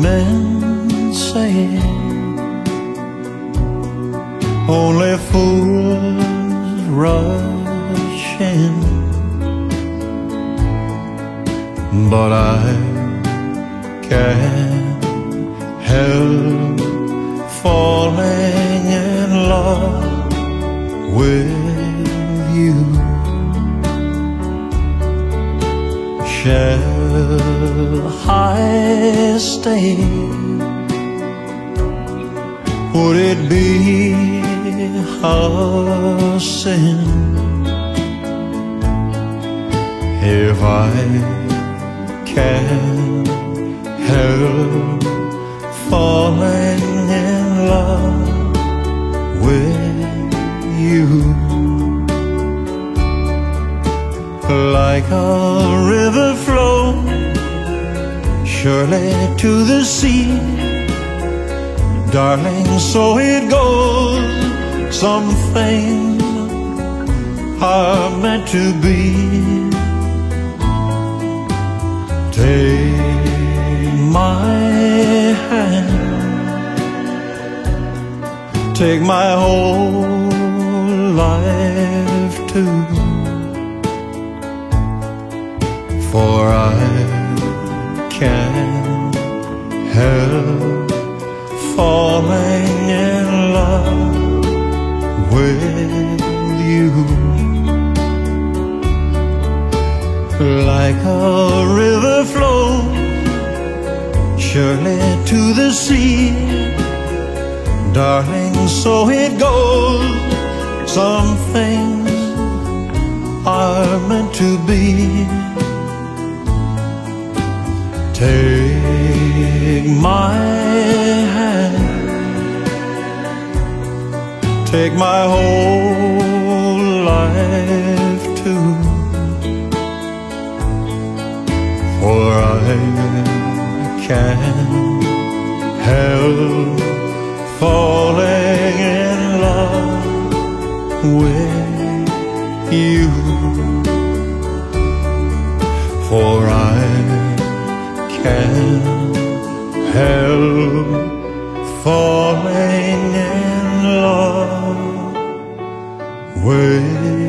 men say only fools rush in, but I can't help falling in love with you. Shall I stay? Would it be a sin if I can't help falling in love with you? Like a river flows surely to the sea, darling, so it goes. Some things are meant to be. Take my hand, take my whole life too, for I can't help falling in love with you. Like a river flows surely to the sea, darling, so it goes. Some things are meant to be. Take my hand, take my whole life too, for I can't help falling in love with you, for I can't help falling in love with